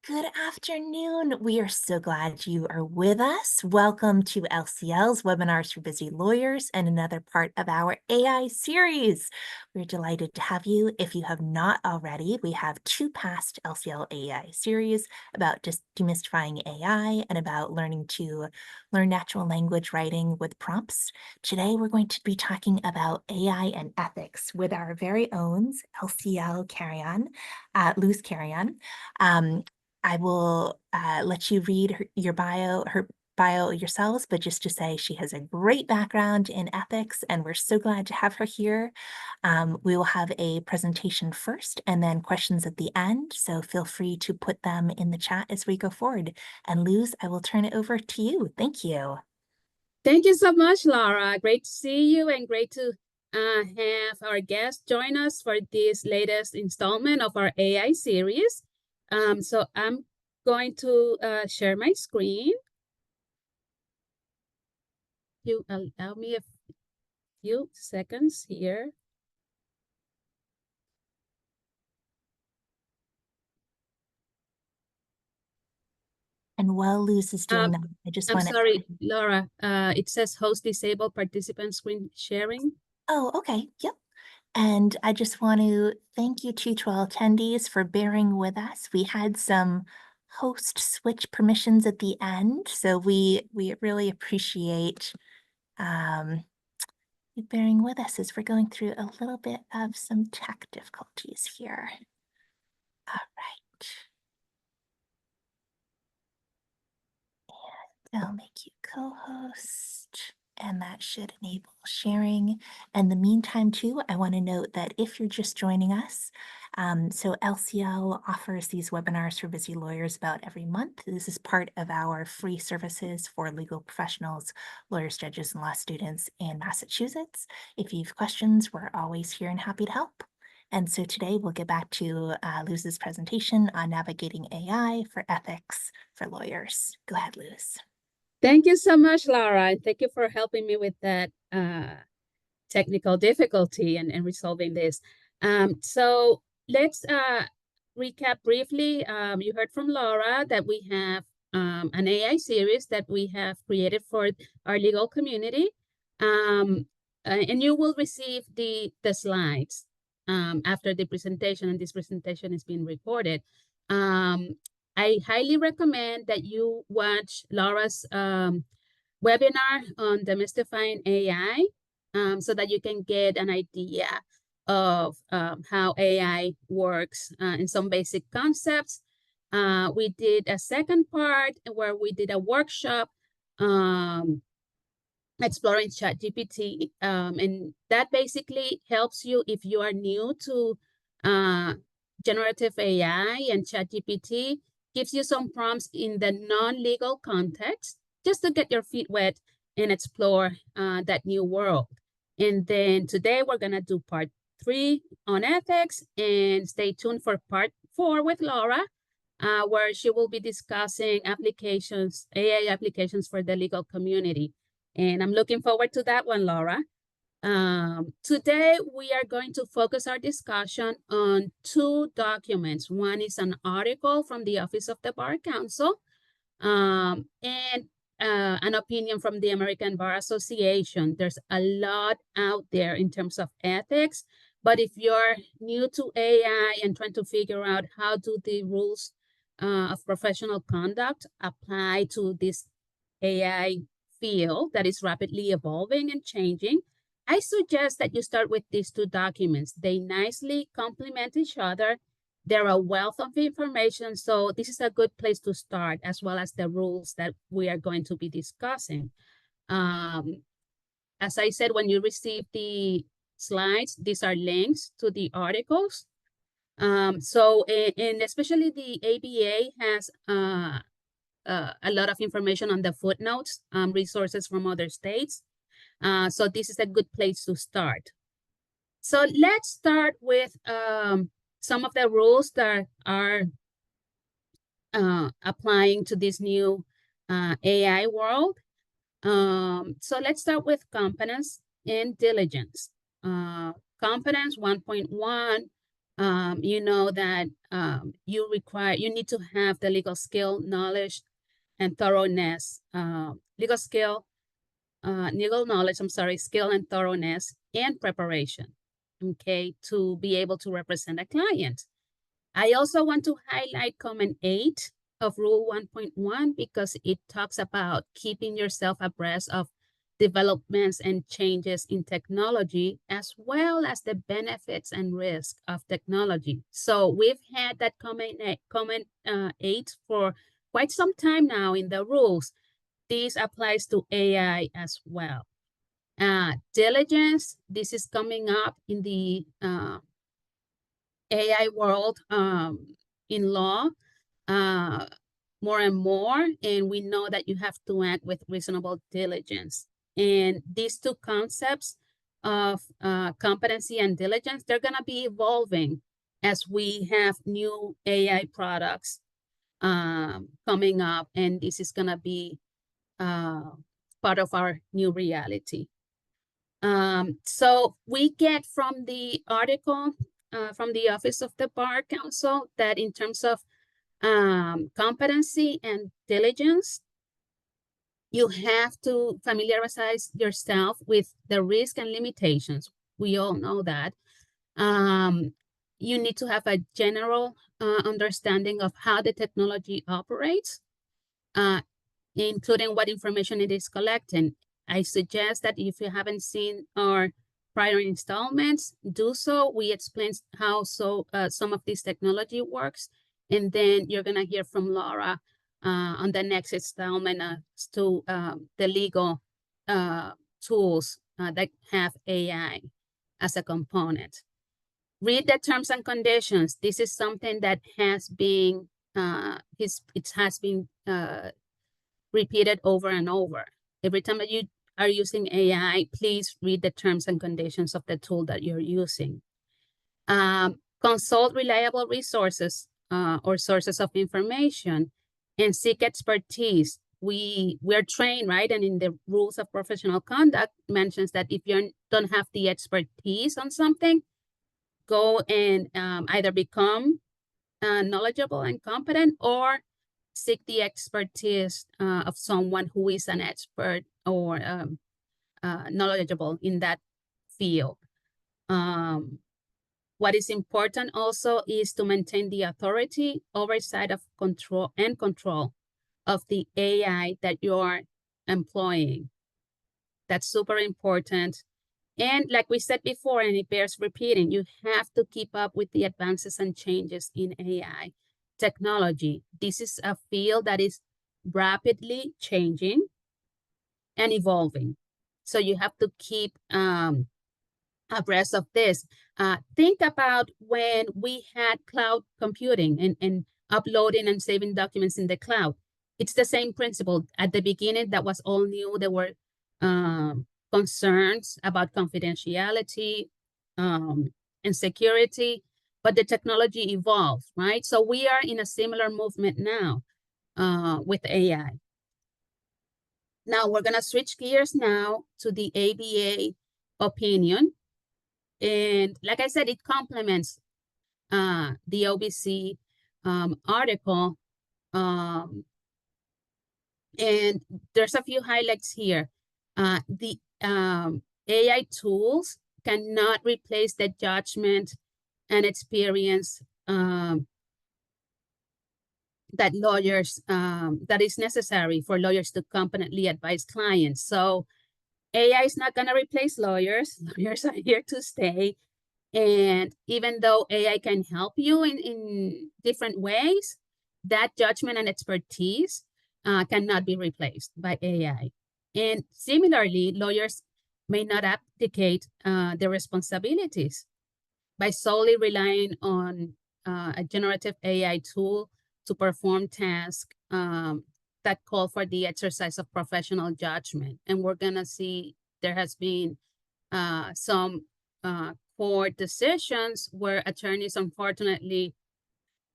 Good afternoon. We are so glad you are with us. Welcome to LCL's Webinars for Busy Lawyers and another part of our AI series. We're delighted to have you. If you have not already, we have two past LCL AI series about just demystifying AI and about learn natural language writing with prompts. Today, we're going to be talking about AI and ethics with our very own LCL Luz Carrion. I will let you read her bio yourselves, but just to say she has a great background in ethics, and we're so glad to have her here. We will have a presentation first and then questions at the end, so feel free to put them in the chat as we go forward. And Luz, I will turn it over to you. Thank you. Thank you so much, Laura. Great to see you and great to have our guest join us for this latest installment of our AI series. So I'm going to share my screen. You allow me a few seconds here. And while Luz is doing that, I just want to... I'm sorry, Laura. It says host disabled participant screen sharing. Oh, okay. Yep. And I just want to thank you to all attendees for bearing with us. We had some host switch permissions at the end, so we really appreciate you bearing with us as we're going through a little bit of some tech difficulties here. All right. And I'll make you co-host. And that should enable sharing. In the meantime, too, I want to note that if you're just joining us, so LCL offers these webinars for busy lawyers about every month. This is part of our free services for legal professionals, lawyers, judges, and law students in Massachusetts. If you have questions, we're always here and happy to help. And so today we'll get back to Luz's presentation on navigating AI for ethics for lawyers. Go ahead, Luz. Thank you so much, Laura, and thank you for helping me with that technical difficulty and resolving this. So let's recap briefly. You heard from Laura that we have an AI series that we have created for our legal community. And you will receive the slides after the presentation, and this presentation is being recorded. I highly recommend that you watch Laura's webinar on demystifying AI so that you can get an idea of how AI works in some basic concepts. We did a second part where we did a workshop exploring ChatGPT, and that basically helps you if you are new to generative AI, and ChatGPT gives you some prompts in the non-legal context just to get your feet wet and explore that new world. And then today we're gonna do part 3 on ethics, and stay tuned for part 4 with Laura, where she will be discussing applications, AI applications for the legal community. And I'm looking forward to that one, Laura. Today, we are going to focus our discussion on 2 documents. One is an article from the Office of the Bar Council and an opinion from the American Bar Association. There's a lot out there in terms of ethics, but if you're new to AI and trying to figure out how do the rules of professional conduct apply to this AI field that is rapidly evolving and changing, I suggest that you start with these 2 documents. They nicely complement each other. They're a wealth of information, so this is a good place to start, as well as the rules that we are going to be discussing. As I said, when you receive the slides, these are links to the articles. And especially the ABA has a lot of information on the footnotes, resources from other states. So this is a good place to start. So let's start with some of the rules that are applying to this new AI world. So let's start with competence and diligence. Competence 1.1 You know that you need to have the legal skill, knowledge, and thoroughness. Legal knowledge, I'm sorry, skill and thoroughness and preparation, okay, to be able to represent a client. I also want to highlight comment 8 of Rule 1.1 because it talks about keeping yourself abreast of developments and changes in technology, as well as the benefits and risk of technology. So we've had that comment 8 for quite some time now in the rules. This applies to AI as well. Diligence, this is coming up in the AI world in law more and more, and we know that you have to act with reasonable diligence. And these two concepts of competency and diligence, they're going to be evolving as we have new AI products coming up, and this is going to be part of our new reality. So we get from the article from the Office of the Bar Council that in terms of competency and diligence, you have to familiarize yourself with the risk and limitations. We all know that. You need to have a general understanding of how the technology operates, including what information it is collecting. I suggest that if you haven't seen our prior installments, do so. We explain how some of this technology works, and then you're gonna hear from Laura on the next installment as to the legal tools that have AI as a component. Read the terms and conditions. This is something that has been repeated over and over. Every time that you are using AI, please read the terms and conditions of the tool that you're using. Consult reliable resources or sources of information and seek expertise. We're trained, right? And in the rules of professional conduct mentions that if you don't have the expertise on something, go and either become knowledgeable and competent or seek the expertise of someone who is an expert or knowledgeable in that field. What is important also is to maintain the authority, oversight of control of the AI that you're employing. That's super important. And like we said before, and it bears repeating, you have to keep up with the advances and changes in AI technology. This is a field that is rapidly changing and evolving. So you have to keep abreast of this. Think about when we had cloud computing and uploading and saving documents in the cloud. It's the same principle. At the beginning, that was all new. There were concerns about confidentiality and security, but the technology evolved, right? So we are in a similar movement now with AI. Now we're gonna switch gears now to the ABA opinion. And like I said, it complements the OBC article. And there's a few highlights here. The AI tools cannot replace the judgment and experience that is necessary for lawyers to competently advise clients. So AI is not gonna replace lawyers. Lawyers are here to stay. And even though AI can help you in different ways, that judgment and expertise cannot be replaced by AI. And similarly, lawyers may not abdicate their responsibilities by solely relying on a generative AI tool to perform tasks that call for the exercise of professional judgment. And we're gonna see there has been some court decisions where attorneys unfortunately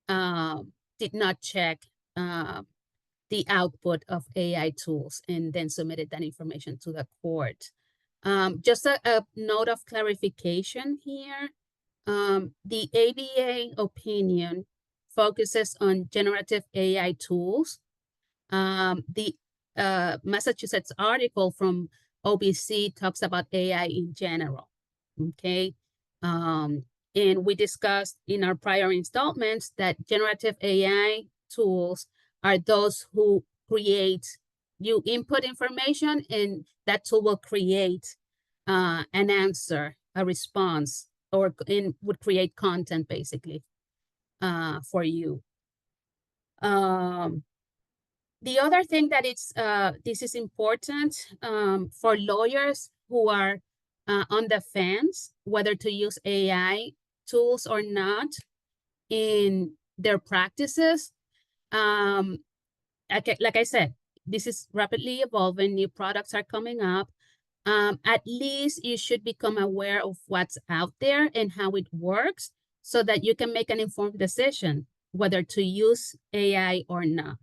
did not check the output of AI tools and then submitted that information to the court. Just a note of clarification here. The ABA opinion focuses on generative AI tools. The Massachusetts article from OBC talks about AI in general, okay? And we discussed in our prior installments that generative AI tools are those who create, you input information and that tool will create an answer, a response, or would create content basically for you. The other thing that this is important for lawyers who are on the fence, whether to use AI tools or not in their practices. Like I said, this is rapidly evolving, new products are coming up. At least you should become aware of what's out there and how it works so that you can make an informed decision whether to use AI or not.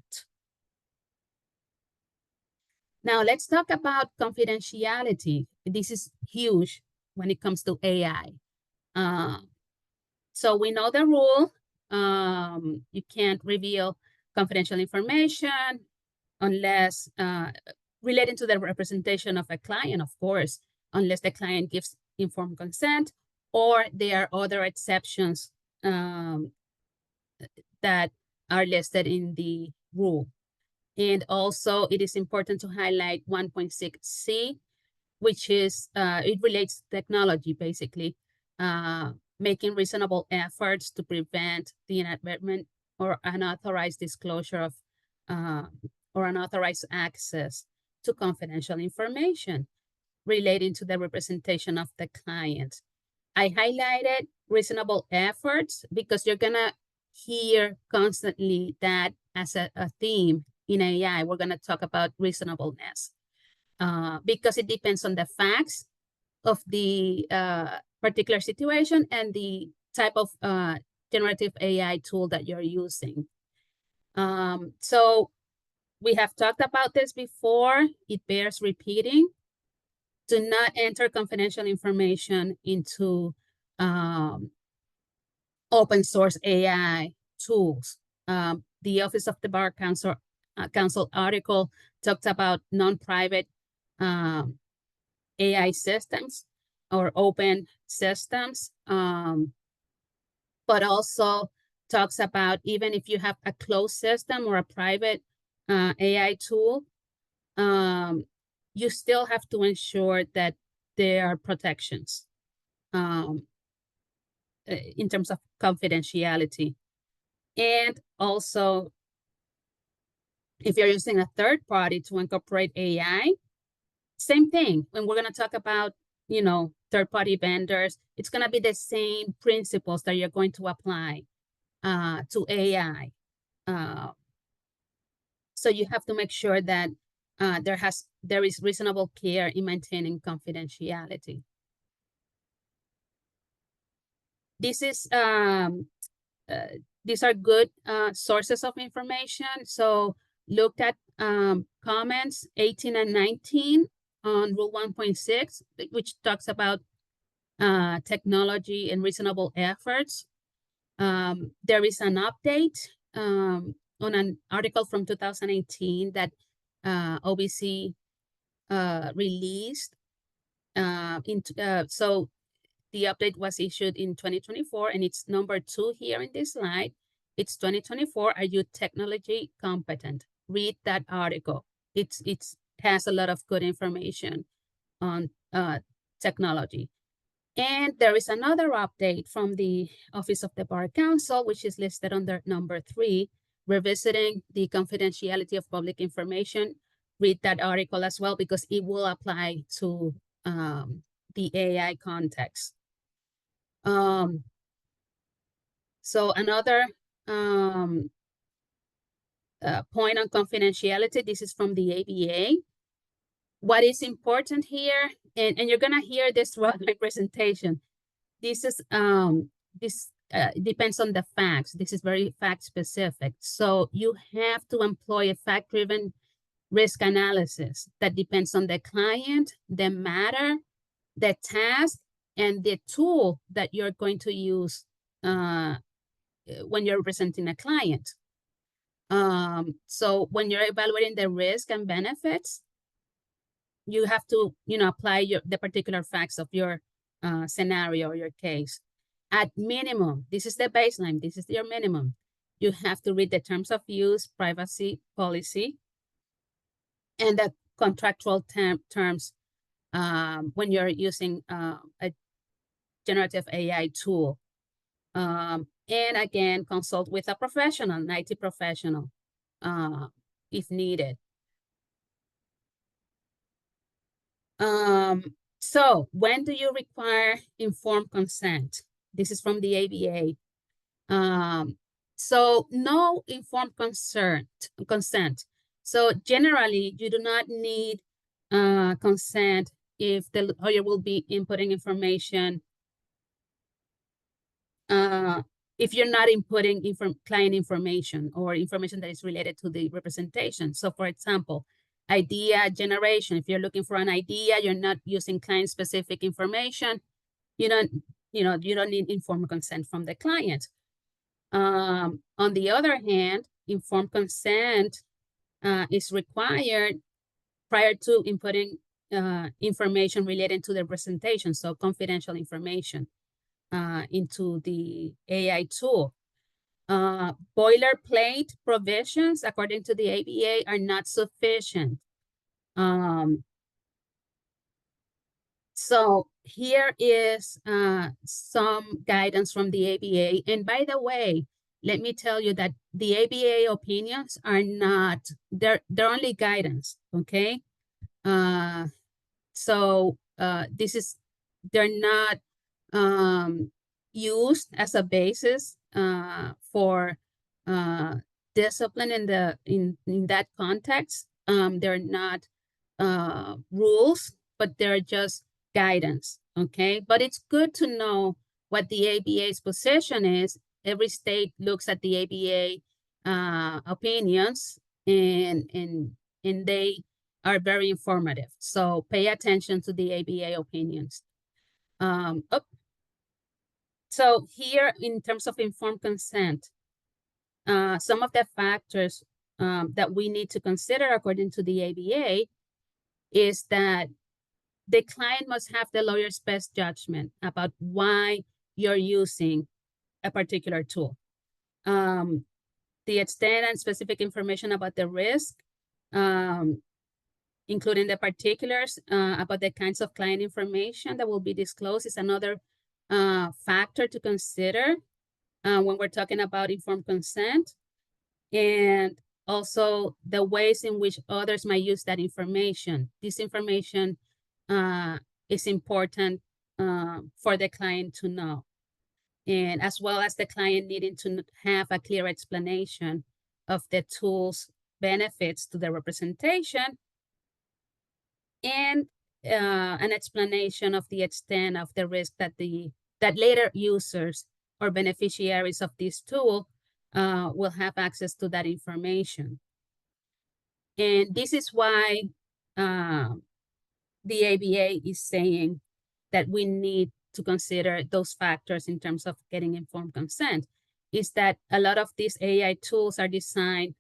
Now, let's talk about confidentiality. This is huge when it comes to AI. So we know the rule. You can't reveal confidential information unless relating to the representation of a client, of course, unless the client gives informed consent, or there are other exceptions that are listed in the rule. And also it is important to highlight 1.6C, which is, it relates to technology, basically, making reasonable efforts to prevent the inadvertent or unauthorized disclosure of or unauthorized access to confidential information relating to the representation of the client. I highlighted reasonable efforts because you're gonna hear constantly that as a theme in AI. We're gonna talk about reasonableness because it depends on the facts of the particular situation and the type of generative AI tool that you're using. So we have talked about this before. It bears repeating. Do not enter confidential information into open source AI tools. The Office of the Bar Council article talked about non-private AI systems or open systems, but also talks about even if you have a closed system or a private AI tool, you still have to ensure that there are protections in terms of confidentiality. And also, if you're using a third party to incorporate AI, same thing. When we're going to talk about, third-party vendors, it's going to be the same principles that you're going to apply to AI. So you have to make sure that there is reasonable care in maintaining confidentiality. These are good sources of information. So looked at comments 18 and 19 on Rule 1.6, which talks about technology and reasonable efforts. There is an update on an article from 2018 that OBC released. So the update was issued in 2024, and it's number 2 here in this slide. It's 2024. Are you technology competent? Read that article. It has a lot of good information on technology. And there is another update from the Office of the Bar Council, which is listed under number 3, revisiting the confidentiality of public information. Read that article as well, because it will apply to the AI context. So another point on confidentiality, this is from the ABA. What is important here, and you're gonna hear this throughout my presentation, this is depends on the facts. This is very fact specific. So you have to employ a fact-driven risk analysis that depends on the client, the matter, the task, and the tool that you're going to use when you're representing a client. So when you're evaluating the risk and benefits, you have to, apply the particular facts of your scenario or your case. At minimum, this is the baseline, this is your minimum. You have to read the terms of use, privacy policy, and the contractual terms when you're using a generative AI tool. And again, consult with a professional, an IT professional, if needed. So when do you require informed consent? This is from the ABA. So no informed consent. So generally, you do not need consent if the lawyer will be inputting information. If you're not inputting client information or information that is related to the representation. So for example, idea generation, if you're looking for an idea, you're not using client-specific information, you don't need informed consent from the client. On the other hand, informed consent is required prior to inputting information related to the representation, so confidential information into the AI tool. Boilerplate provisions, according to the ABA, are not sufficient. So here is some guidance from the ABA. And by the way, let me tell you that the ABA opinions are not, they're only guidance, okay? So they're not used as a basis for discipline in that context. They're not rules, but they're just guidance, okay? But it's good to know what the ABA's position is. Every state looks at the ABA opinions, and they are very informative. So pay attention to the ABA opinions. So here, in terms of informed consent, some of the factors that we need to consider according to the ABA is that the client must have the lawyer's best judgment about why you're using a particular tool. The extent and specific information about the risk, including the particulars about the kinds of client information that will be disclosed, is another factor to consider when we're talking about informed consent. And also the ways in which others might use that information. This information is important for the client to know. And as well as the client needing to have a clear explanation of the tool's benefits to the representation, and an explanation of the extent of the risk that later users or beneficiaries of this tool will have access to that information. And this is why the ABA is saying that we need to consider those factors in terms of getting informed consent, is that a lot of these AI tools are designed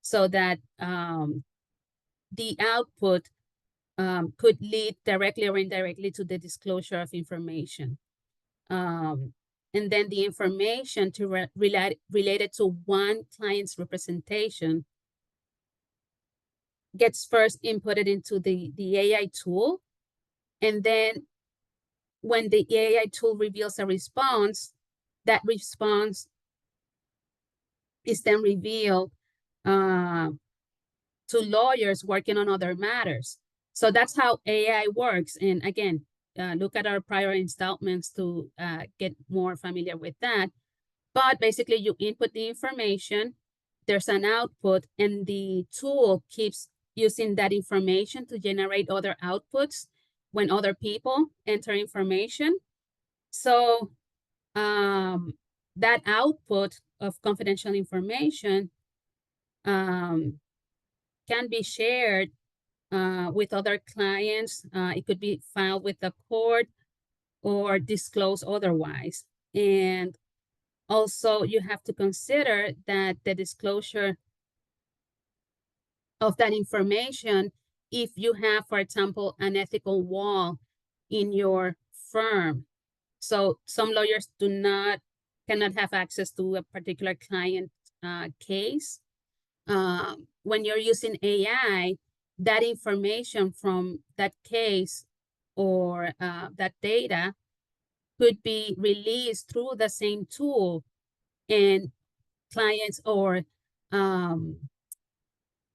so that the output could lead directly or indirectly to the disclosure of information. And then the information related to one client's representation gets first inputted into the AI tool. And then when the AI tool reveals a response, that response is then revealed to lawyers working on other matters. So that's how AI works. And again, look at our prior installments to get more familiar with that. But basically, you input the information, there's an output, and the tool keeps using that information to generate other outputs when other people enter information. So that output of confidential information can be shared with other clients. It could be filed with the court. or disclose otherwise. And also you have to consider that the disclosure of that information, if you have, for example, an ethical wall in your firm. So some lawyers cannot have access to a particular client case. When you're using AI, that information from that case or that data could be released through the same tool, and clients or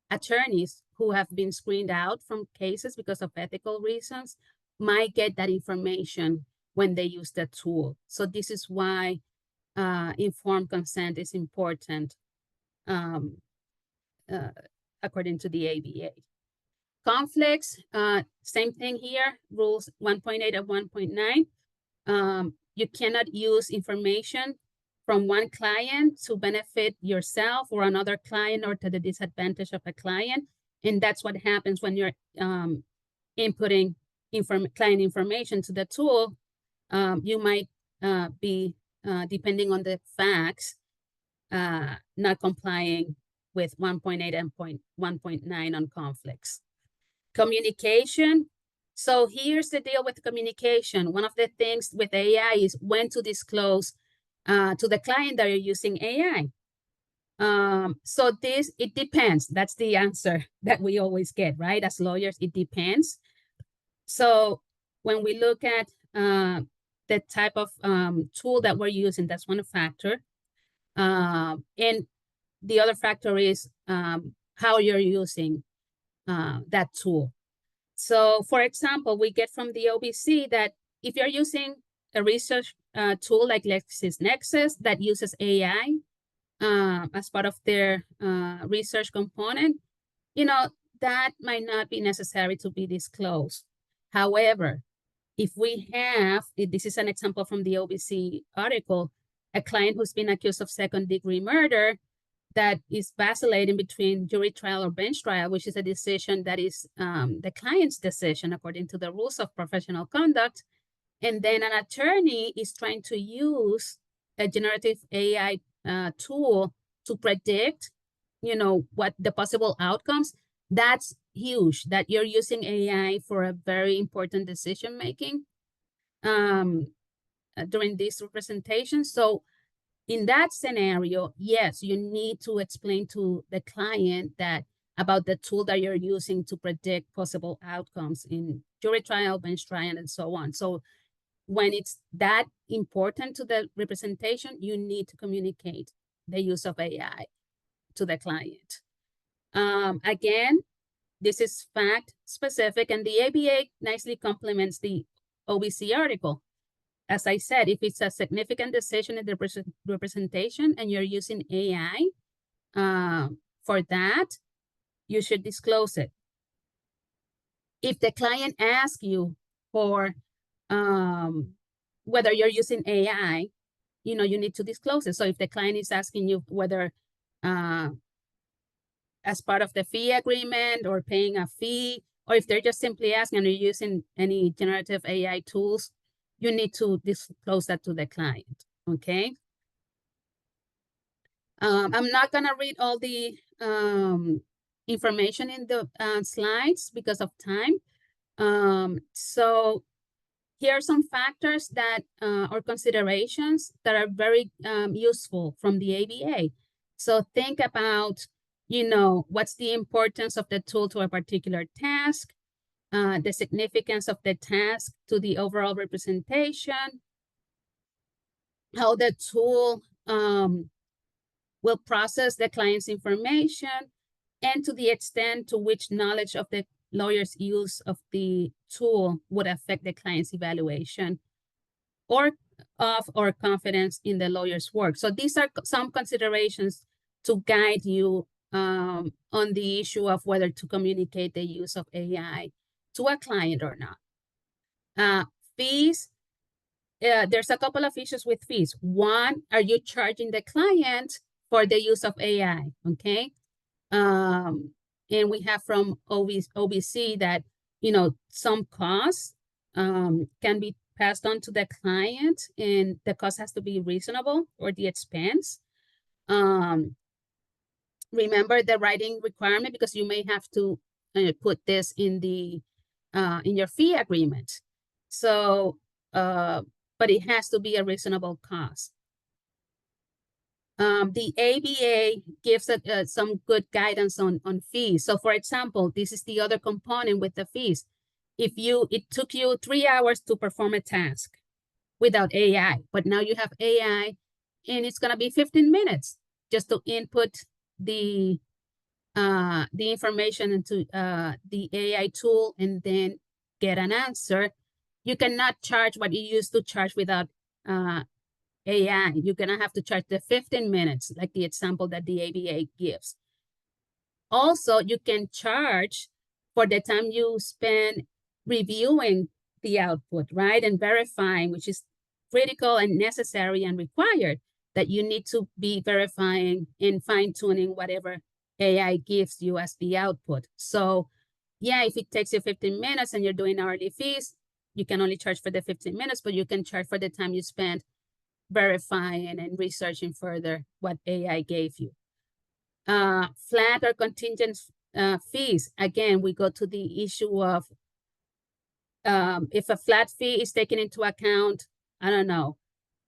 attorneys who have been screened out from cases because of ethical reasons might get that information when they use the tool. So this is why informed consent is important, according to the ABA. Conflicts, same thing here, rules 1.8 and 1.9. You cannot use information from one client to benefit yourself or another client or to the disadvantage of a client. And that's what happens when you're inputting client information to the tool. You might be, depending on the facts, not complying with 1.8 and 1.9 on conflicts. Communication. So here's the deal with communication. One of the things with AI is when to disclose to the client that you're using AI. So it depends. That's the answer that we always get, right? As lawyers, it depends. So when we look at the type of tool that we're using, that's one factor. And the other factor is how you're using that tool. So for example, we get from the OBC that if you're using a research tool like LexisNexis that uses AI as part of their research component, that might not be necessary to be disclosed. However, if we have, this is an example from the OBC article, a client who's been accused of second-degree murder that is vacillating between jury trial or bench trial, which is a decision that is the client's decision according to the rules of professional conduct. And then an attorney is trying to use a generative AI tool to predict, what the possible outcomes. That's huge, that you're using AI for a very important decision-making during this representation. So in that scenario, yes, you need to explain to the client about the tool that you're using to predict possible outcomes in jury trial, bench trial, and so on. So when it's that important to the representation, you need to communicate the use of AI to the client. Again, this is fact specific, and the ABA nicely complements the OBC article. As I said, if it's a significant decision in the representation and you're using AI for that, you should disclose it. If the client asks you for whether you're using AI, you need to disclose it. So if the client is asking you whether as part of the fee agreement or paying a fee, or if they're just simply asking, are you using any generative AI tools, you need to disclose that to the client, okay? I'm not gonna read all the information in the slides because of time. So here are some factors that or considerations that are very useful from the ABA. So think about, what's the importance of the tool to a particular task, the significance of the task to the overall representation, how the tool will process the client's information, and to the extent to which knowledge of the lawyer's use of the tool would affect the client's evaluation or confidence in the lawyer's work. So these are some considerations to guide you on the issue of whether to communicate the use of AI to a client or not. Fees, there's a couple of issues with fees. One, are you charging the client for the use of AI, okay? And we have from OBC that, some costs can be passed on to the client, and the cost has to be reasonable, or the expense. Remember the writing requirement, because you may have to put this in your fee agreement. So, but it has to be a reasonable cost. The ABA gives some good guidance on fees. So for example, this is the other component with the fees. It took you 3 hours to perform a task without AI, but now you have AI, and it's gonna be 15 minutes just to input the information into the AI tool and then get an answer. You cannot charge what you used to charge without AI. You're gonna have to charge the 15 minutes, like the example that the ABA gives. Also, you can charge for the time you spend reviewing the output, right? And verifying, which is critical and necessary and required, that you need to be verifying and fine-tuning whatever AI gives you as the output. So yeah, if it takes you 15 minutes and you're doing hourly fees, you can only charge for the 15 minutes, but you can charge for the time you spend verifying and researching further what AI gave you. Flat or contingent fees. Again, we go to the issue of if a flat fee is taken into account, I don't know,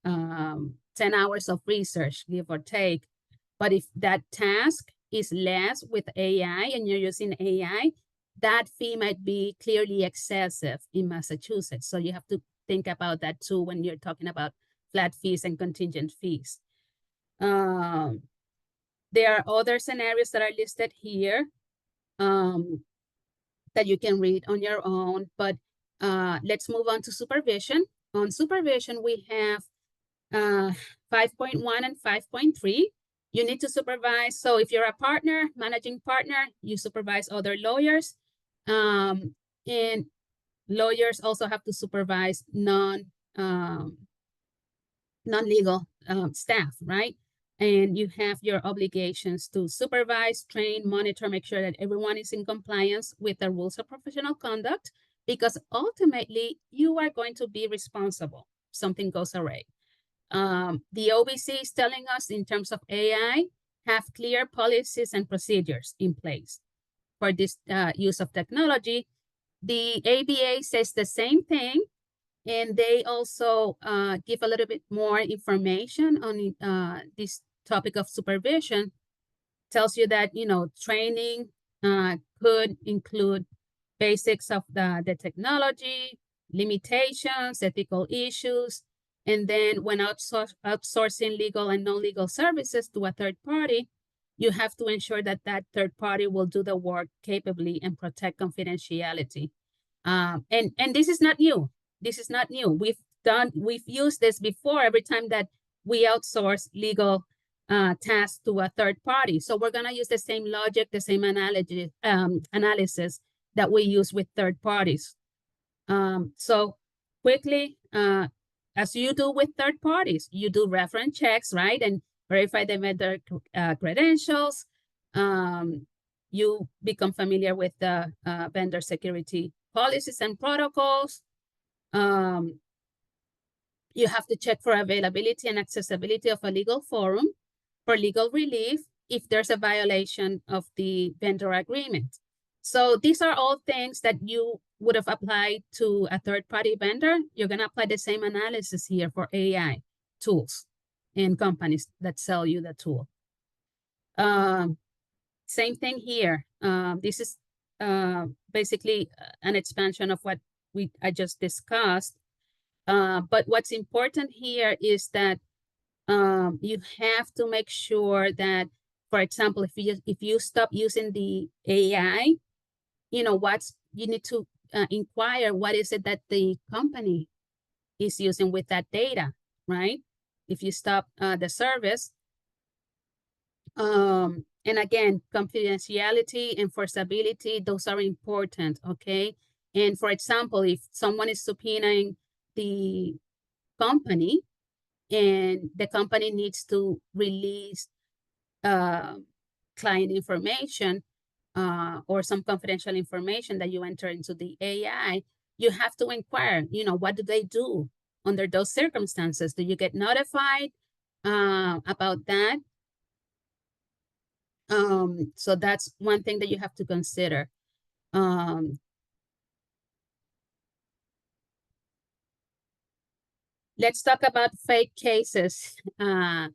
10 hours of research, give or take. But if that task is less with AI and you're using AI, that fee might be clearly excessive in Massachusetts. So you have to think about that too when you're talking about flat fees and contingent fees. There are other scenarios that are listed here that you can read on your own, but let's move on to supervision. On supervision, we have 5.1 and 5.3. You need to supervise. So if you're a partner, managing partner, you supervise other lawyers. And lawyers also have to supervise non-legal staff, right? And you have your obligations to supervise, train, monitor, make sure that everyone is in compliance with the rules of professional conduct, because ultimately you are going to be responsible if something goes awry. The OBC is telling us, in terms of AI, have clear policies and procedures in place for this use of technology. The ABA says the same thing, and they also give a little bit more information on this topic of supervision. Tells you that, training could include basics of the technology, limitations, ethical issues, and then when outsourcing legal and non-legal services to a third party, you have to ensure that that third party will do the work capably and protect confidentiality. And this is not new. This is not new. We've used this before every time that we outsource legal tasks to a third party. So we're gonna use the same logic, the same analysis that we use with third parties. So quickly, as you do with third parties, you do reference checks, right? And verify the vendor credentials. You become familiar with the vendor security policies and protocols. You have to check for availability and accessibility of a legal forum for legal relief if there's a violation of the vendor agreement. So these are all things that you would have applied to a third-party vendor. You're going to apply the same analysis here for AI tools and companies that sell you the tool. Same thing here. This is basically an expansion of what I just discussed. But what's important here is that you have to make sure that, for example, if you stop using the AI, you need to inquire what is it that the company is using with that data, right? If you stop the service. And again, confidentiality, enforceability, those are important, okay? And for example, if someone is subpoenaing the company and the company needs to release client information or some confidential information that you enter into the AI, you have to inquire, what do they do under those circumstances? Do you get notified about that? So that's one thing that you have to consider. Let's talk about fake cases in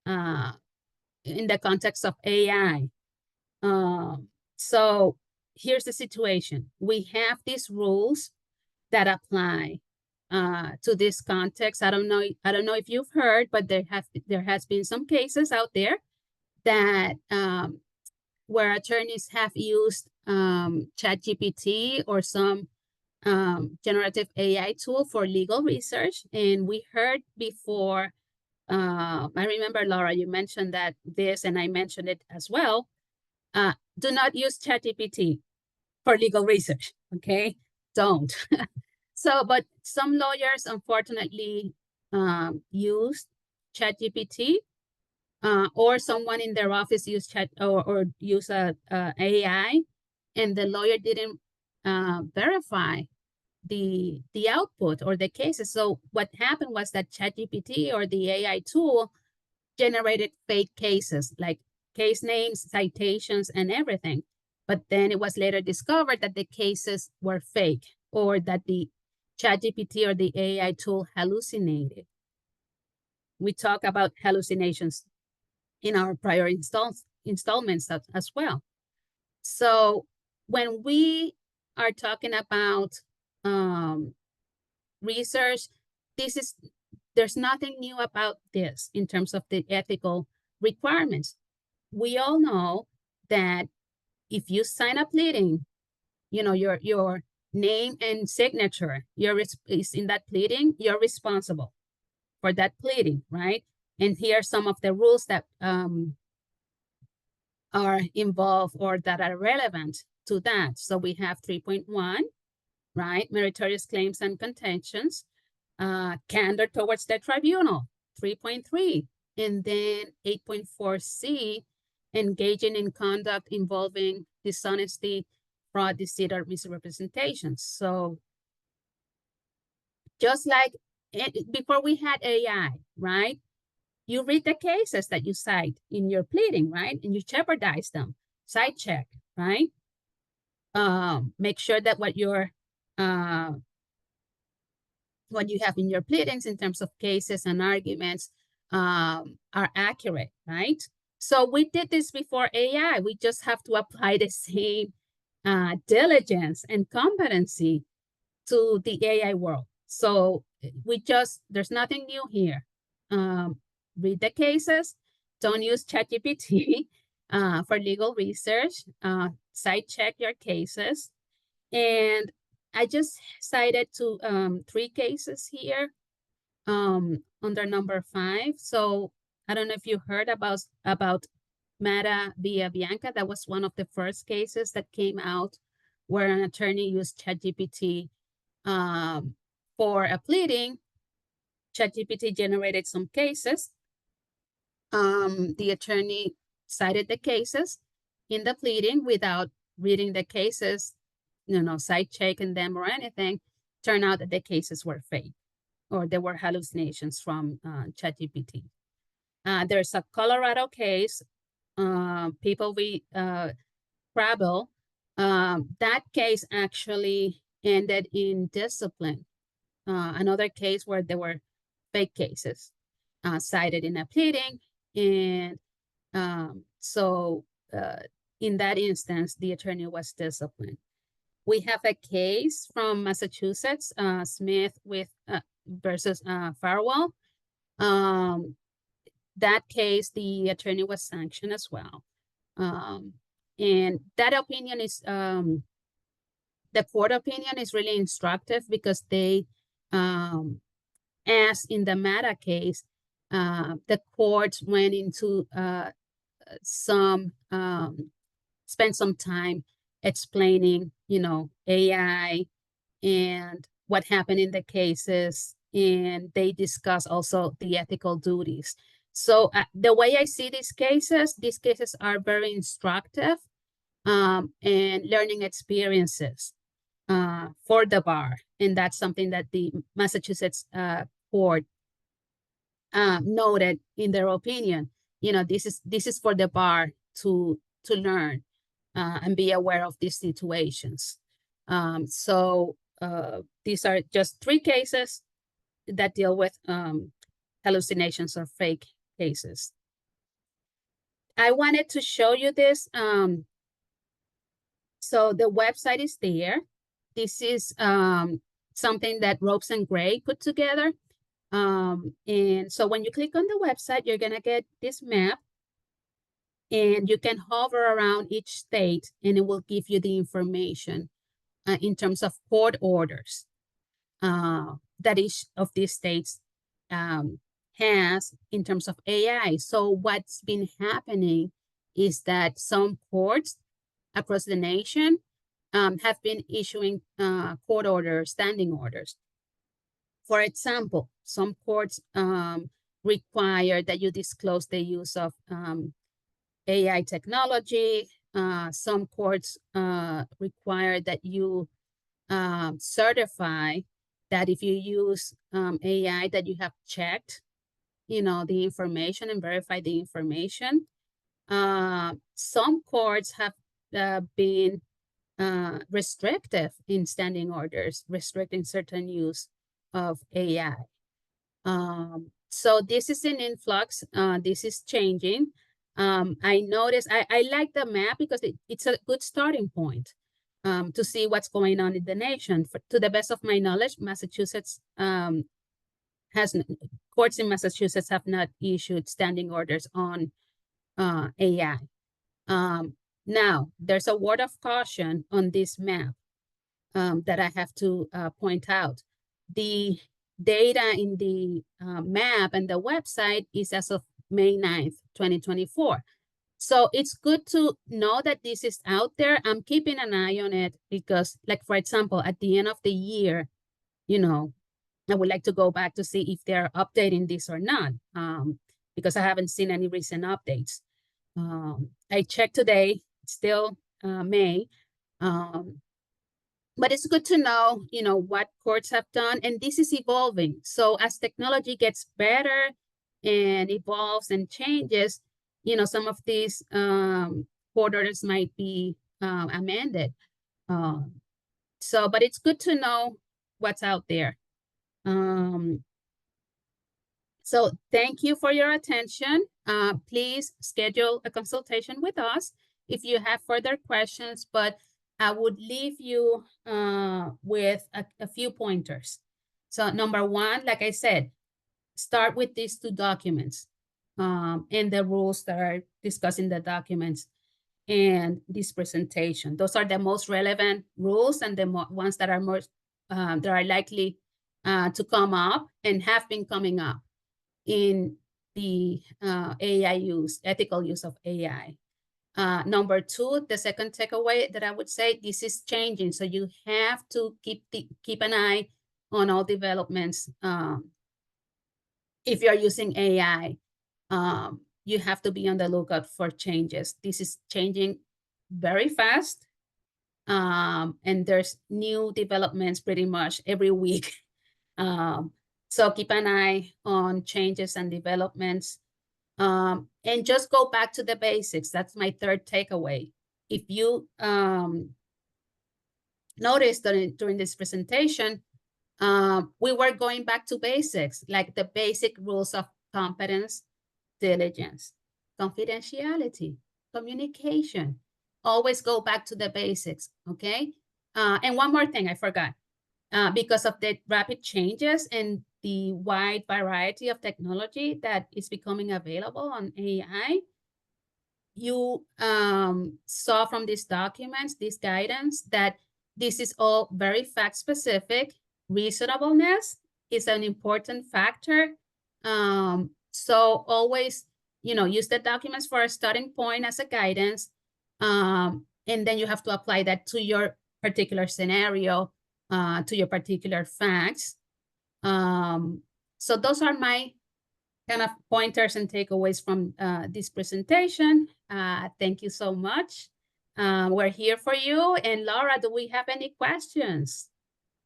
the context of AI. So here's the situation. We have these rules that apply to this context. I don't know if you've heard, but there has been some cases out there that where attorneys have used ChatGPT or some generative AI tool for legal research. And we heard before, I remember, Laura, you mentioned this, and I mentioned it as well. Do not use ChatGPT for legal research, okay? Don't. So, but some lawyers, unfortunately, used ChatGPT, or someone in their office used chat or use a AI, and the lawyer didn't verify the output or the cases. So what happened was that ChatGPT or the AI tool generated fake cases, like case names, citations, and everything. But then it was later discovered that the cases were fake, or that the ChatGPT or the AI tool hallucinated. We talk about hallucinations in our prior installments as well. So when we are talking about research, there's nothing new about this in terms of the ethical requirements. We all know that if you sign a pleading, your name and signature is in that pleading, you're responsible for that pleading, right? And here are some of the rules that are involved or that are relevant to that. So we have 3.1, right? Meritorious claims and contentions, candor towards the tribunal, 3.3, and then 8.4C, engaging in conduct involving dishonesty, fraud, deceit, or misrepresentations. So just like before we had AI, right? You read the cases that you cite in your pleading, right? And you jeopardize them, side check, right? Make sure that what you have in your pleadings in terms of cases and arguments are accurate, right? So we did this before AI. We just have to apply the same diligence and competency to the AI world. So there's nothing new here. Read the cases. Don't use ChatGPT for legal research. Site check your cases. And I just cited 3 cases here under number 5. So I don't know if you heard about Meta via Bianca. That was one of the first cases that came out where an attorney used ChatGPT for a pleading. ChatGPT generated some cases. The attorney cited the cases in the pleading without reading the cases, side checking them or anything. Turned out that the cases were fake, or there were hallucinations from ChatGPT. There's a Colorado case, People v. Crabble. That case actually ended in discipline. Another case where there were fake cases cited in a pleading. And so in that instance, the attorney was disciplined. We have a case from Massachusetts, Smith versus Farwell. That case, the attorney was sanctioned as well. And that opinion is, the court opinion is really instructive because they, as in the Mata case, the court went into spent some time explaining, AI and what happened in the cases, and they discuss also the ethical duties. So the way I see these cases are very instructive and learning experiences for the bar. And that's something that the Massachusetts court noted in their opinion. This is for the bar to learn and be aware of these situations. So these are just 3 cases that deal with hallucinations or fake cases. I wanted to show you this. So the website is there. This is something that Ropes and Gray put together. And so when you click on the website, you're gonna get this map, and you can hover around each state and it will give you the information in terms of court orders that each of these states has in terms of AI. So what's been happening is that some courts across the nation have been issuing court orders, standing orders. For example, some courts require that you disclose the use of AI technology. Some courts require that you certify that if you use AI, that you have checked, the information and verified the information. Some courts have been restrictive in standing orders, restricting certain use of AI. So this is an influx. This is changing. I noticed, I like the map because it's a good starting point to see what's going on in the nation. To the best of my knowledge, Massachusetts courts in Massachusetts have not issued standing orders on AI. Now, there's a word of caution on this map that I have to point out. The data in the map and the website is as of May 9th, 2024. So it's good to know that this is out there. I'm keeping an eye on it because, like, for example, at the end of the year, I would like to go back to see if they're updating this or not, because I haven't seen any recent updates. I checked today, still May, but it's good to know, what courts have done, and this is evolving. So as technology gets better and evolves and changes, some of these court orders might be amended. But it's good to know what's out there. So thank you for your attention. Please schedule a consultation with us if you have further questions, but I would leave you with a few pointers. So number 1, like I said, start with these 2 documents and the rules that are discussed in the documents and this presentation. Those are the most relevant rules and the ones that are most that are likely to come up and have been coming up in the ethical use of AI. Number 2, the second takeaway that I would say, this is changing. So you have to keep an eye on all developments. If you're using AI, you have to be on the lookout for changes. This is changing very fast. And there's new developments pretty much every week. So keep an eye on changes and developments. And just go back to the basics. That's my third takeaway. If you noticed during this presentation, we were going back to basics, like the basic rules of competence, diligence, confidentiality, communication. Always go back to the basics, okay? And one more thing I forgot. Because of the rapid changes and the wide variety of technology that is becoming available on AI, you saw from these documents, this guidance, that this is all very fact-specific. Reasonableness is an important factor. So always, use the documents for a starting point as a guidance. And then you have to apply that to your particular scenario, to your particular facts. So those are my kind of pointers and takeaways from this presentation. Thank you so much. We're here for you. And Laura, do we have any questions?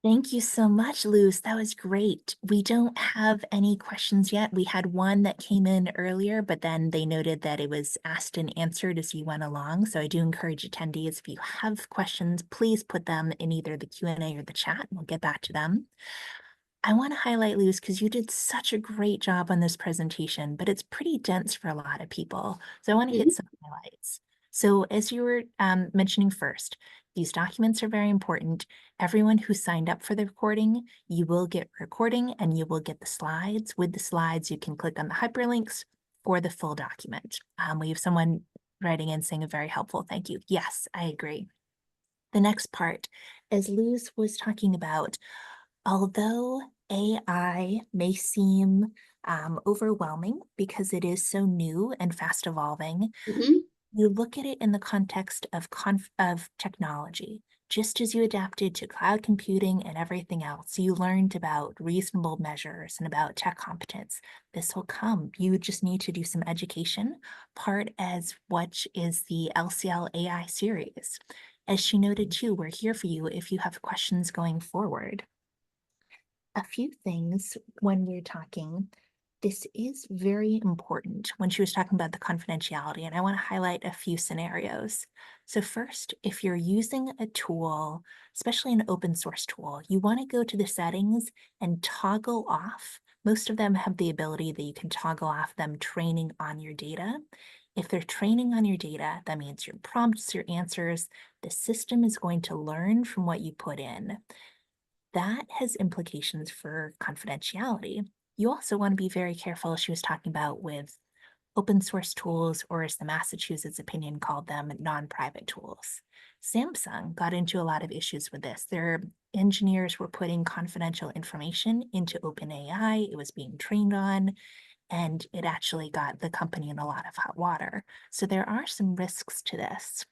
Thank you so much, Luz. That was great. We don't have any questions yet. We had one that came in earlier, but then they noted that it was asked and answered as you went along. So I do encourage attendees, if you have questions, please put them in either the Q&A or the chat, and we'll get back to them. I want to highlight, Luz, because you did such a great job on this presentation, but it's pretty dense for a lot of people. So I want to hit Mhm. some highlights. So as you were mentioning first, these documents are very important. Everyone who signed up for the recording, you will get recording and you will get the slides. With the slides, you can click on the hyperlinks for the full document. We have someone writing in saying a very helpful thank you. Yes, I agree. The next part, as Luz was talking about, although AI may seem overwhelming because it is so new and fast evolving, Mhm. you look at it in the context of technology. Just as you adapted to cloud computing and everything else, you learned about reasonable measures and about tech competence. This will come. You just need to do some education, part as what is the LCL AI series. As she noted too, we're here for you if you have questions going forward. A few things when we're talking. This is very important when she was talking about the confidentiality, and I want to highlight a few scenarios. So first, if you're using a tool, especially an open source tool, you want to go to the settings and toggle off. Most of them have the ability that you can toggle off them training on your data. If they're training on your data, that means your prompts, your answers, the system is going to learn from what you put in. That has implications for confidentiality. You also want to be very careful, she was talking about, with open source tools, or as the Massachusetts opinion called them, non-private tools. Samsung got into a lot of issues with this. Their engineers were putting confidential information into OpenAI, it was being trained on, and it actually got the company in a lot of hot water. So there are some risks to this.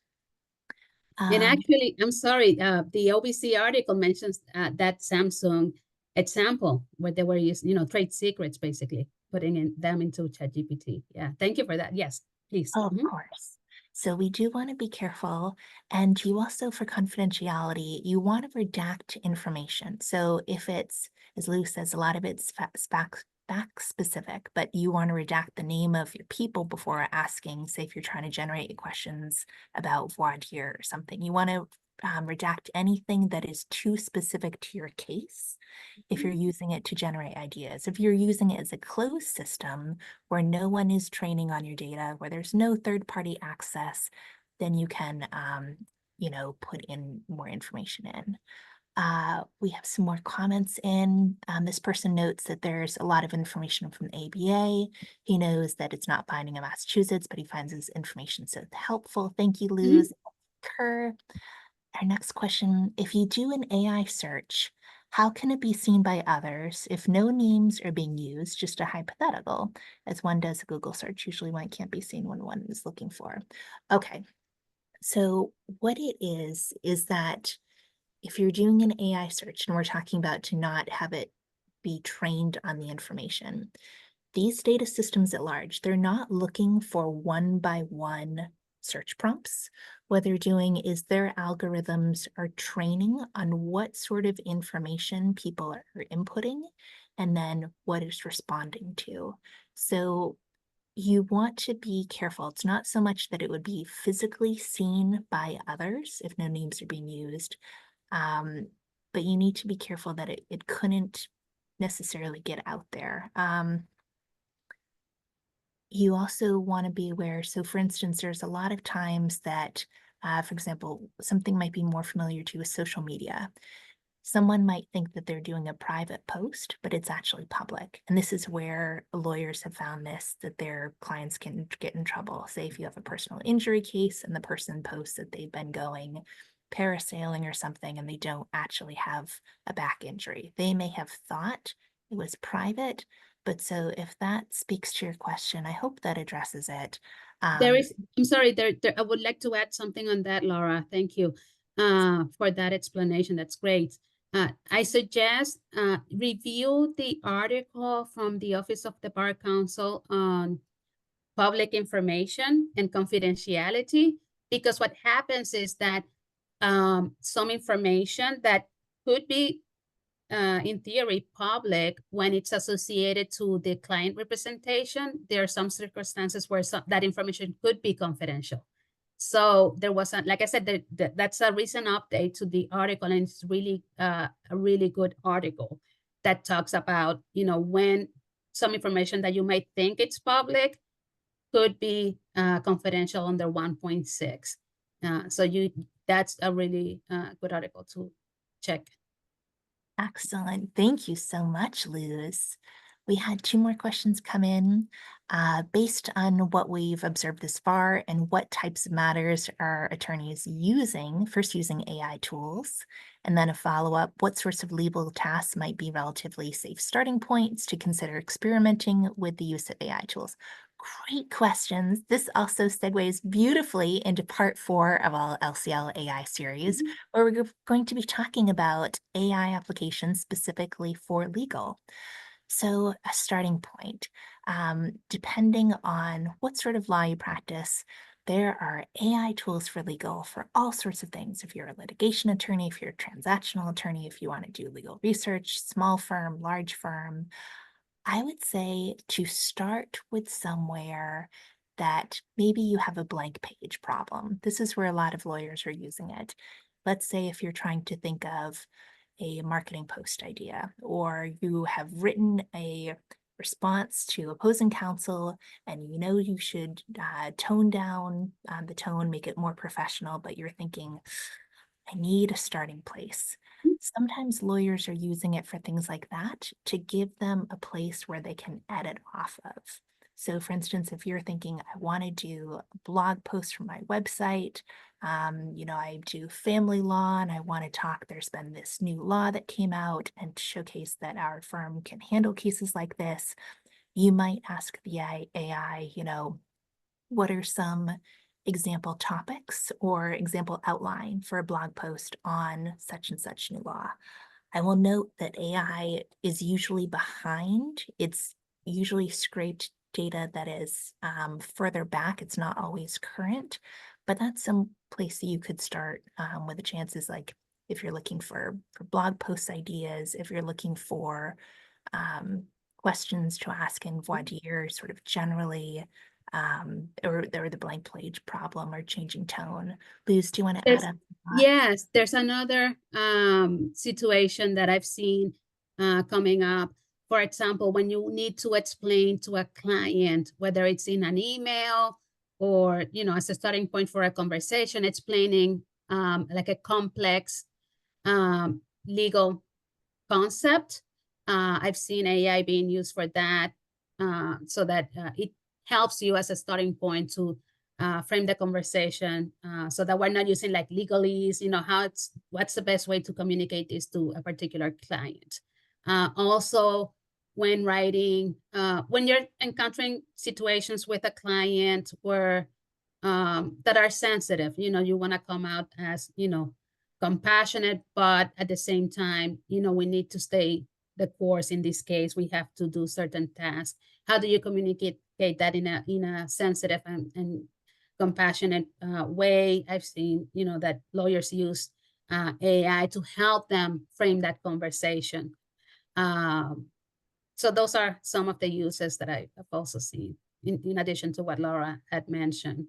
And Um, actually, I'm sorry, the OBC article mentions that Samsung example where they were using, trade secrets, basically putting them into ChatGPT. Yeah, thank you for that. Yes, please. Oh, of course. So we do want to be careful. And you also, for confidentiality, you want to redact information. So if it's, as Lou says, a lot of it's back specific, but you want to redact the name of your people before asking, say, if you're trying to generate questions about voir dire or something, you want to redact anything that is too specific to your case if you're using it to generate ideas. If you're using it as a closed system where no one is training on your data, where there's no third-party access, then you can, put in more information in. We have some more comments in. This person notes that there's a lot of information from the ABA. He knows that it's not binding in Massachusetts, but he finds this information so helpful. Thank you, Mhm. Luz. Kerr. Our next question, if you do an AI search, how can it be seen by others if no names are being used, just a hypothetical, as one does a Google search? Usually one can't be seen when one is looking for. Okay, so what it is that if you're doing an AI search, and we're talking about to not have it be trained on the information, these data systems at large, they're not looking for one by one search prompts. What they're doing is their algorithms are training on what sort of information people are inputting and then what it's responding to. So you want to be careful. It's not so much that it would be physically seen by others if no names are being used, but you need to be careful that it couldn't necessarily get out there. You also want to be aware. So for instance, there's a lot of times that, for example, something might be more familiar to you with social media. Someone might think that they're doing a private post, but it's actually public. And this is where lawyers have found this, that their clients can get in trouble. Say if you have a personal injury case and the person posts that they've been going parasailing or something and they don't actually have a back injury. They may have thought it was private, but so if that speaks to your question, I hope that addresses it. Um, I'm sorry, I would like to add something on that, Laura. Thank you for that explanation. That's great. I suggest review the article from the Office of the Bar Council on public information and confidentiality, because what happens is that some information that could be in theory, public when it's associated to the client representation. There are some circumstances where that information could be confidential. So there was, like I said, that's a recent update to the article, and it's really a really good article that talks about, when some information that you might think it's public could be confidential under 1.6. So that's a really good article to check. Excellent. Thank you so much, Luz. We had two more questions come in. Based on what we've observed this far and what types of matters are attorneys using, first using AI tools, and then a follow-up, what sorts of legal tasks might be relatively safe starting points to consider experimenting with the use of AI tools? Great questions. This also segues beautifully into part 4 of our LCL AI series, where we're going to be talking about AI applications specifically for legal. So, a starting point, depending on what sort of law you practice, there are AI tools for legal for all sorts of things. If you're a litigation attorney, if you're a transactional attorney, if you want to do legal research, small firm, large firm, I would say to start with somewhere that maybe you have a blank page problem. This is where a lot of lawyers are using it. Let's say if you're trying to think of a marketing post idea, or you have written a response to opposing counsel and you know you should tone down the tone, make it more professional, but you're thinking, I need a starting place. Sometimes lawyers are using it for things like that to give them a place where they can edit off of. So, for instance, if you're thinking, I want to do a blog post for my website, I do family law and I want to talk, there's been this new law that came out and showcase that our firm can handle cases like this. You might ask the AI, what are some example topics or example outline for a blog post on such and such new law? I will note that AI is usually behind. It's usually scraped data that is further back. It's not always current, but that's some place that you could start with the chances, like if you're looking for blog post ideas, if you're looking for questions to ask in voir dire, sort of generally, or the blank page problem or changing tone. Luz, do you want to add There's, up? yes, there's another situation that I've seen coming up. For example, when you need to explain to a client, whether it's in an email or, as a starting point for a conversation, explaining like a complex legal concept. I've seen AI being used for that, so that it helps you as a starting point to frame the conversation, so that we're not using like legalese, what's the best way to communicate this to a particular client. Also, when writing, when you're encountering situations with a client where that are sensitive, you want to come out as, compassionate, but at the same time, we need to stay the course. In this case, we have to do certain tasks. How do you communicate that in a sensitive and compassionate way? I've seen, that lawyers use AI to help them frame that conversation. So those are some of the uses that I've also seen, in addition to what Laura had mentioned.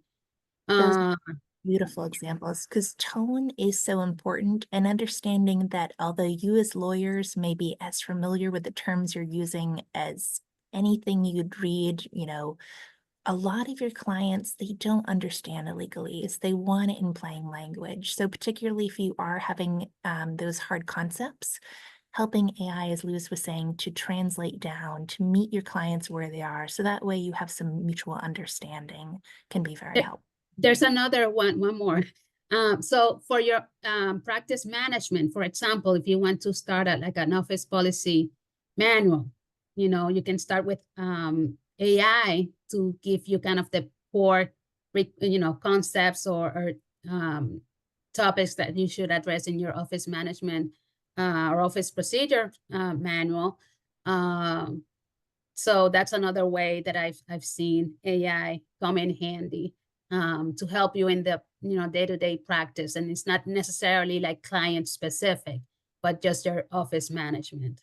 Those Uh, beautiful examples, because tone is so important, and understanding that although you as lawyers may be as familiar with the terms you're using as anything you'd read, a lot of your clients, they don't understand the legalese. They want it in plain language. So particularly if you are having those hard concepts, helping AI, as Luz was saying, to translate down, to meet your clients where they are. So that way you have some mutual understanding can be very helpful. There's another one more. So for your practice management, for example, if you want to start like an office policy manual, you can start with AI to give you kind of the core, concepts or topics that you should address in your office management or office procedure manual. So that's another way that I've seen AI come in handy to help you in the day-to-day practice, and it's not necessarily like client specific. but just your office management.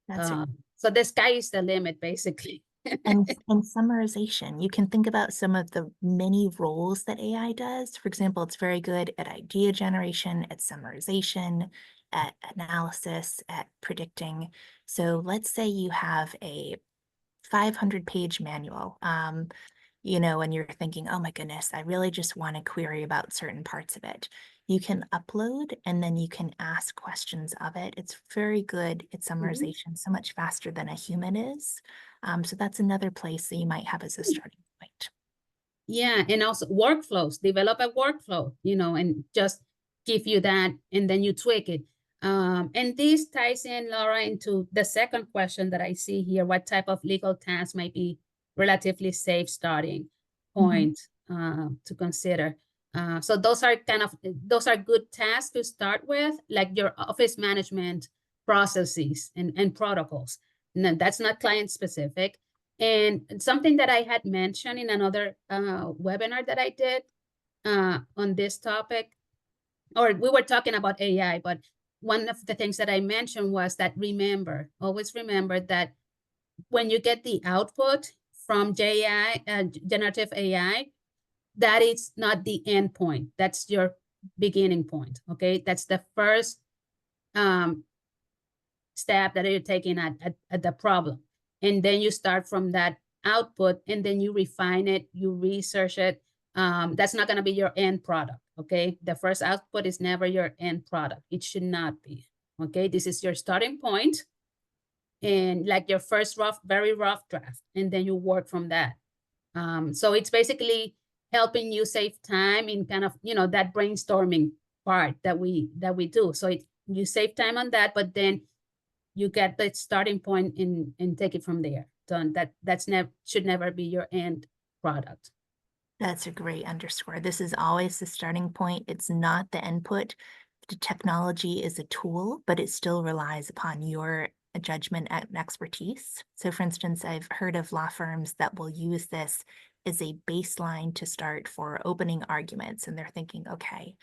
That's a So the sky is the limit, basically. and summarization. You can think about some of the many roles that AI does. For example, it's very good at idea generation, at summarization, at analysis, at predicting. So let's say you have a 500-page manual, and you're thinking, oh my goodness, I really just want to query about certain parts of it. You can upload and then you can ask questions of it. It's very good at Mhm. summarization, so much faster than a human is. So that's another place that you might have as a starting point. Yeah, and also workflows, develop a workflow, and just give you that, and then you tweak it. And this ties in, Laura, into the second question that I see here: what type of legal task might be relatively safe starting Mhm. point to consider? So those are good tasks to start with, like your office management processes and protocols. No, that's not client specific. And something that I had mentioned in another webinar that I did on this topic, or we were talking about AI, but one of the things that I mentioned was that always remember that when you get the output from generative AI, that is not the end point. That's your beginning point, okay? That's the first um, step that you're taking at the problem. And then you start from that output and then you refine it, you research it. That's not going to be your end product, okay? The first output is never your end product. It should not be, okay? This is your starting point and like your first very rough draft, and then you work from that. So it's basically helping you save time in kind of, that brainstorming part that we do. So you save time on that, but then you get the starting point and take it from there. So that's should never be your end product. That's a great underscore. This is always the starting point. It's not the input. The technology is a tool, but it still relies upon your judgment and expertise. So, for instance, I've heard of law firms that will use this as a baseline to start for opening arguments. And they're thinking, okay,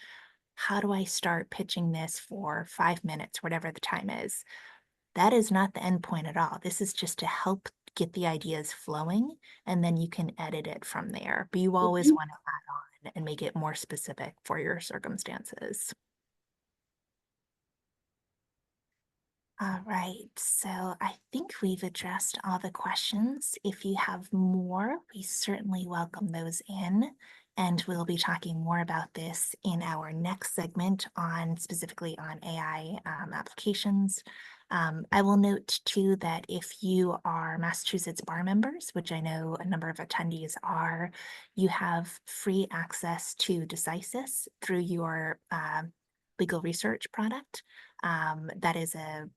how do I start pitching this for 5 minutes, whatever the time is? That is not the end point at all. This is just to help get the ideas flowing, and then you can edit it from there. But you always Mhm. want to add on and make it more specific for your circumstances. All right, so I think we've addressed all the questions. If you have more, we certainly welcome those in. And we'll be talking more about this in our next segment specifically on AI applications. I will note too that if you are Massachusetts bar members, which I know a number of attendees are, you have free access to Decisis through your legal research product. That is a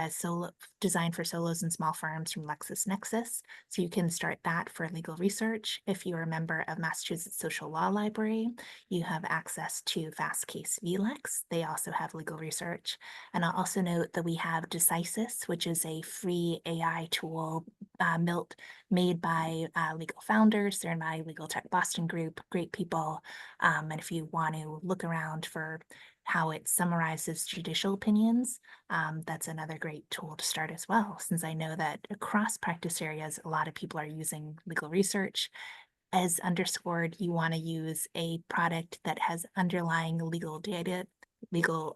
solo designed for solos and small firms from LexisNexis. So you can start that for legal research. If you're a member of Massachusetts Social Law Library, you have access to Fastcase VLEX. They also have legal research. And I'll also note that we have Decisis, which is a free AI tool made by legal founders. They're in my Legal Tech Boston group, great people. And if you want to look around for how it summarizes judicial opinions, that's another great tool to start as well, since I know that across practice areas, a lot of people are using legal research. As underscored, you want to use a product that has underlying legal data, legal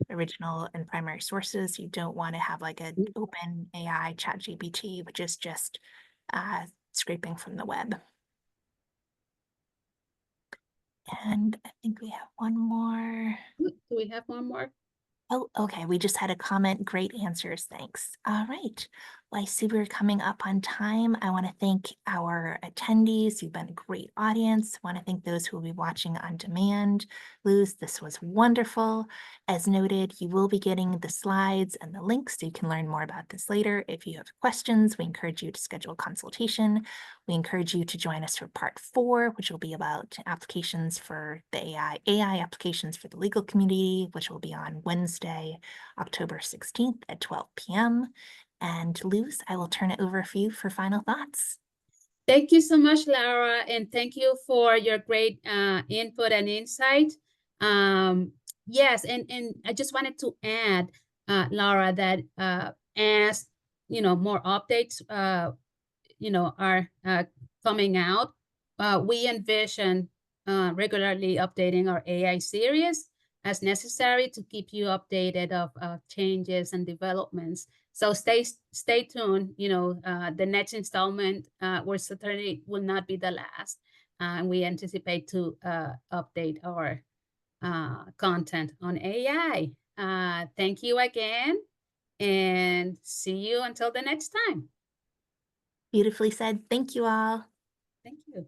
original and primary sources. You don't want to have like an open AI chat GPT, which is just scraping from the web. And I think we have one more. Do we have one more? Oh, okay. We just had a comment. Great answers. Thanks. All right. Well, I see we're coming up on time. I want to thank our attendees. You've been a great audience. I want to thank those who will be watching on demand. Luz, this was wonderful. As noted, you will be getting the slides and the links so you can learn more about this later. If you have questions, we encourage you to schedule a consultation. We encourage you to join us for part 4, which will be about applications for the AI applications for the legal community, which will be on Wednesday, October 16th at 12 p.m. And Luz, I will turn it over for you for final thoughts. Thank you so much, Laura, and thank you for your great input and insight. Yes, and I just wanted to add, Laura, that as more updates are coming out, we envision regularly updating our AI series as necessary to keep you updated of changes and developments. So stay tuned. The next installment will certainly will not be the last. And we anticipate to update our content on AI. Thank you again, and see you until the next time. Beautifully said. Thank you all. Thank you.